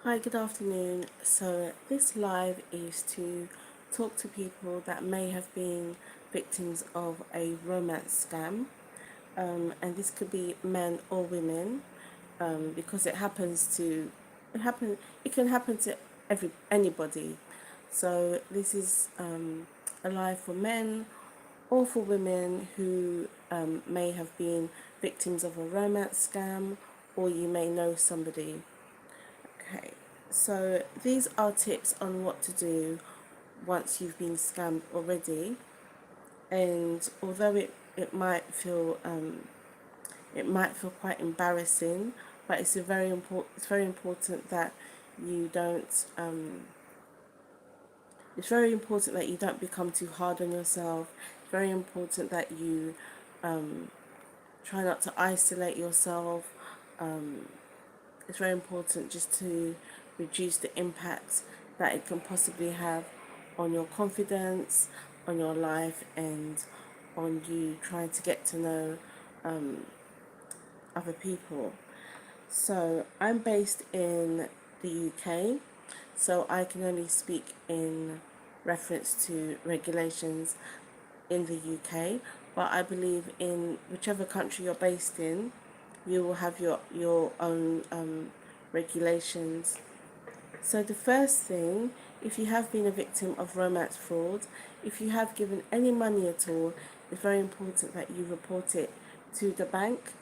Hi, good afternoon. So, this live is to talk to people that may have been victims of a romance scam, and this could be men or women, because it happen, it can happen to anybody. So, this is a live for men or for women who may have been victims of a romance scam, or you may know somebody. Okay, so these are tips on what to do once you've been scammed already. And although it might feel quite embarrassing, but it's very important that you don't it's very important that you don't become too hard on yourself. It's very important that you try not to isolate yourself. It's very important just to reduce the impact that it can possibly have on your confidence, on your life, and on you trying to get to know other people. So I'm based in the UK, so I can only speak in reference to regulations in the UK, but I believe in whichever country you're based in, you will have your own regulations. So the first thing, if you have been a victim of romance fraud, if you have given any money at all, it's very important that you report it to the bank,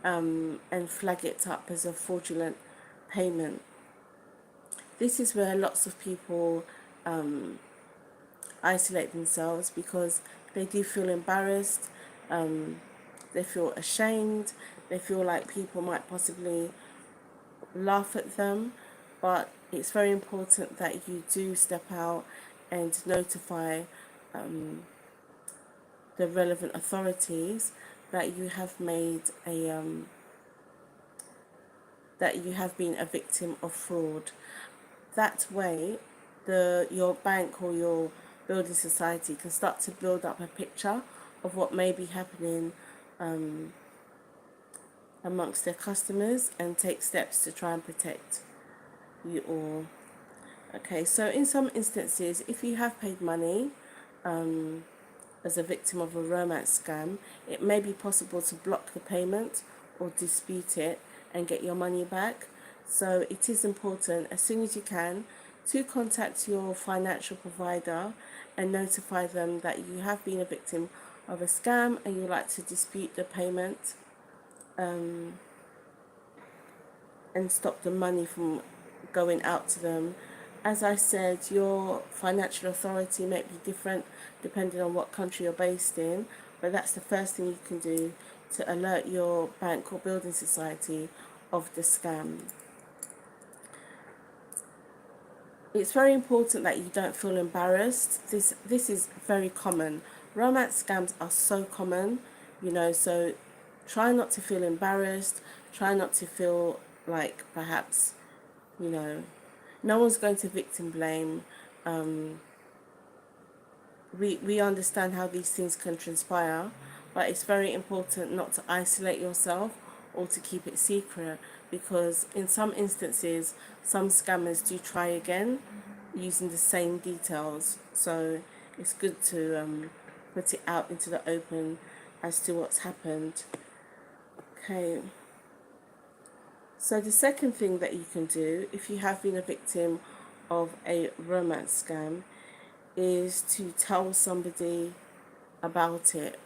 and flag it up as a fraudulent payment. This is where lots of people isolate themselves because they do feel embarrassed, they feel ashamed, they feel like people might possibly laugh at them, but it's very important that you do step out and notify the relevant authorities that you have made that you have been a victim of fraud. That way, your bank or your building society can start to build up a picture of what may be happening amongst their customers and take steps to try and protect you all. Okay, so in some instances, if you have paid money as a victim of a romance scam, it may be possible to block the payment or dispute it and get your money back. So it is important, as soon as you can, to contact your financial provider and notify them that you have been a victim of a scam and you'd like to dispute the payment, and stop the money from going out to them. As I said, your financial authority may be different depending on what country you're based in, but that's the first thing you can do to alert your bank or building society of the scam. It's very important that you don't feel embarrassed. This is very common. Romance scams are so common, so try not to feel embarrassed. Try not to feel like perhaps, you know, no one's going to victim blame. We understand how these things can transpire, but it's very important not to isolate yourself or to keep it secret, because in some instances some scammers do try again using the same details. So it's good to put it out into the open as to what's happened. Okay. So the second thing that you can do if you have been a victim of a romance scam is to tell somebody about it.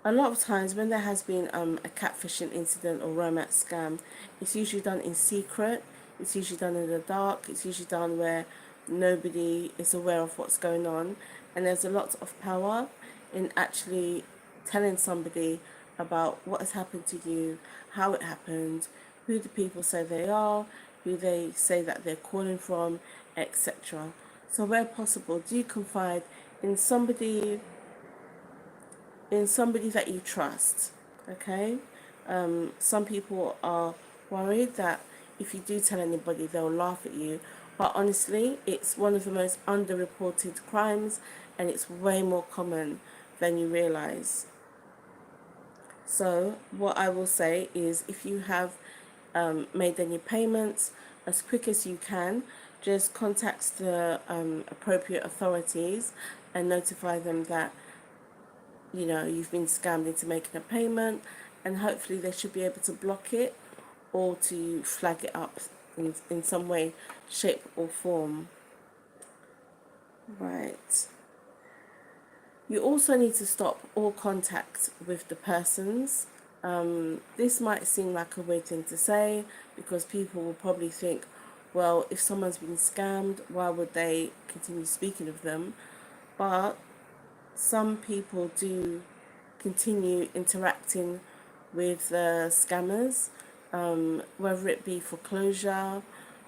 A lot of times when there has been a catfishing incident or romance scam, it's usually done in secret, it's usually done in the dark, it's usually done where nobody is aware of what's going on, and there's a lot of power in actually telling somebody about what has happened to you, how it happened, who the people say they are, who they say that they're calling from, etc. So where possible, do confide in somebody that you trust. Okay. Some people are worried that if you do tell anybody, they'll laugh at you. But honestly, it's one of the most underreported crimes, and it's way more common than you realize. So what I will say is, if you have made any payments, as quick as you can. Just contact the appropriate authorities and notify them that you've been scammed into making a payment, and hopefully they should be able to block it or to flag it up in some way, shape or form. Right. You also need to stop all contact with the persons. This might seem like a weird thing to say because people will probably think, well, if someone's been scammed, why would they continue speaking of them? But some people do continue interacting with scammers, whether it be for closure,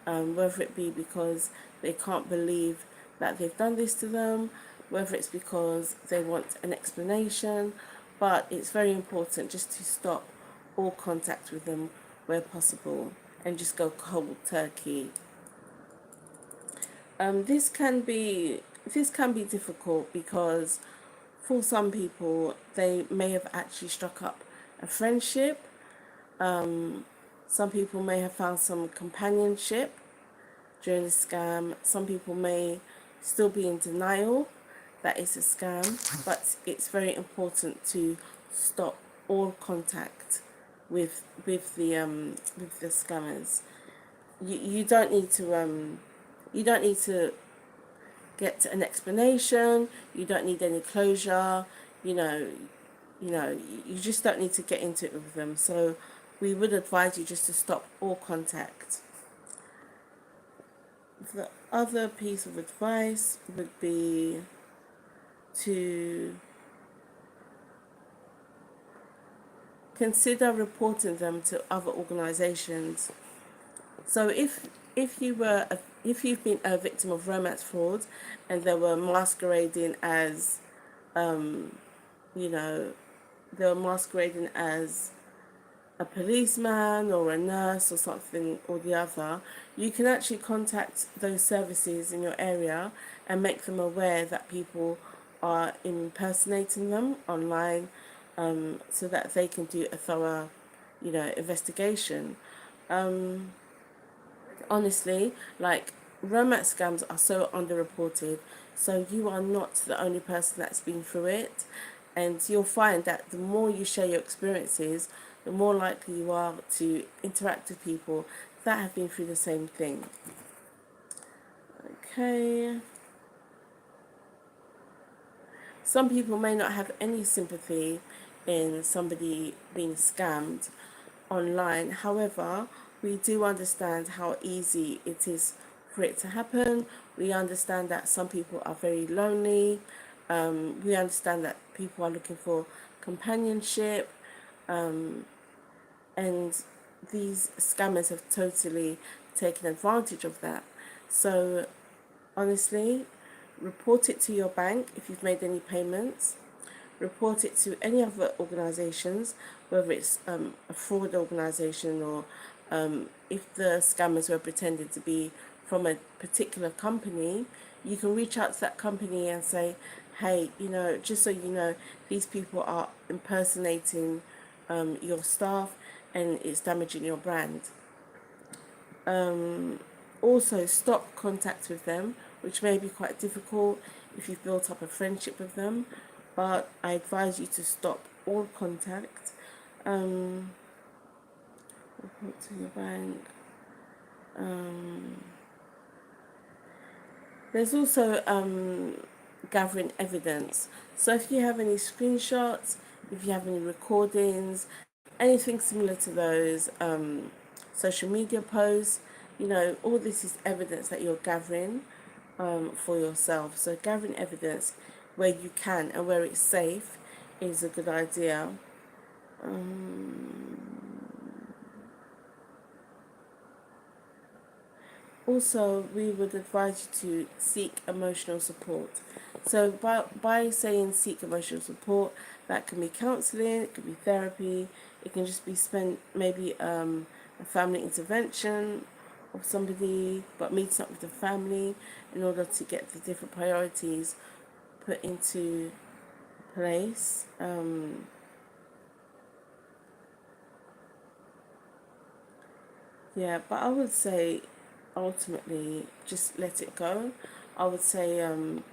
whether it be because they can't believe that they've done this to them, whether it's because they want an explanation. But it's very important just to stop all contact with them where possible and just go cold turkey. This can be difficult because for some people they may have actually struck up a friendship. Some people may have found some companionship during the scam. Some people may still be in denial that it's a scam, but it's very important to stop all contact with the scammers. You don't need to get an explanation. You don't need any closure. You just don't need to get into it with them. So we would advise you just to stop all contact. The other piece of advice would be to consider reporting them to other organizations. So if you've been a victim of romance fraud and they were masquerading as a policeman or a nurse or something or the other, you can actually contact those services in your area and make them aware that people are impersonating them online, so that they can do a thorough, investigation. Honestly, like, romance scams are so underreported, so you are not the only person that's been through it, and you'll find that the more you share your experiences, the more likely you are to interact with people that have been through the same thing. Okay. Some people may not have any sympathy in somebody being scammed online. However, we do understand how easy it is for it to happen. We understand that some people are very lonely. We understand that people are looking for companionship. And these scammers have totally taken advantage of that. So honestly, report it to your bank if you've made any payments. Report it to any other organisations, whether it's a fraud organisation or if the scammers were pretending to be from a particular company. You can reach out to that company and say, hey, just so you know, these people are impersonating your staff and it's damaging your brand. Also, stop contact with them, which may be quite difficult if you've built up a friendship with them, but I advise you to stop all contact. Report to your bank. There's also gathering evidence. So if you have any screenshots, if you have any recordings, anything similar to those, social media posts, all this is evidence that you're gathering for yourself. So gathering evidence where you can and where it's safe is a good idea. Also, we would advise you to seek emotional support. So by saying seek emotional support, that can be counselling, it can be therapy, it can just be spent maybe a family intervention of somebody, but meeting up with the family in order to get the different priorities put into place. Yeah, but I would say ultimately just let it go. I would say you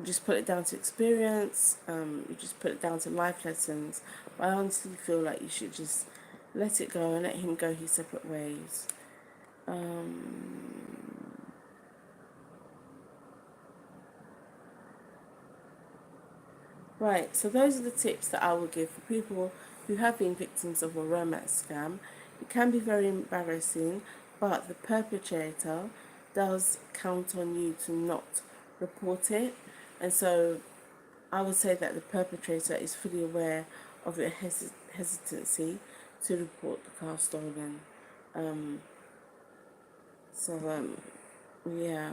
just put it down to experience, you just put it down to life lessons. But I honestly feel like you should just let it go and let him go his separate ways. Right, so those are the tips that I will give for people who have been victims of a romance scam. It can be very embarrassing, but the perpetrator does count on you to not report it. And so I would say that the perpetrator is fully aware of your hesitancy to report the car stolen. Um, so, yeah.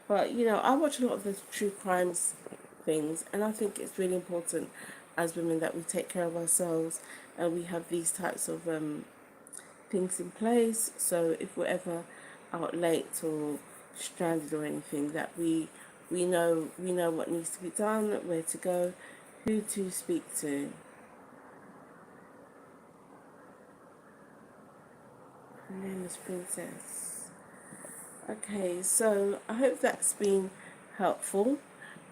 But, I watch a lot of the true crimes things, and I think it's really important as women that we take care of ourselves and we have these types of things in place. So if we're ever out late or stranded or anything, that we know what needs to be done, where to go, who to speak to. Her name is Princess. Okay, so I hope that's been helpful.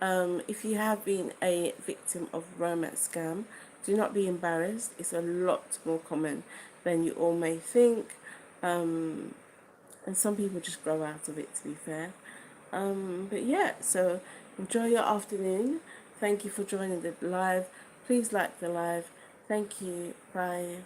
If you have been a victim of romance scam, do not be embarrassed. It's a lot more common than you all may think. And some people just grow out of it, to be fair. But yeah, so enjoy your afternoon. Thank you for joining the live. Please like the live. Thank you. Bye.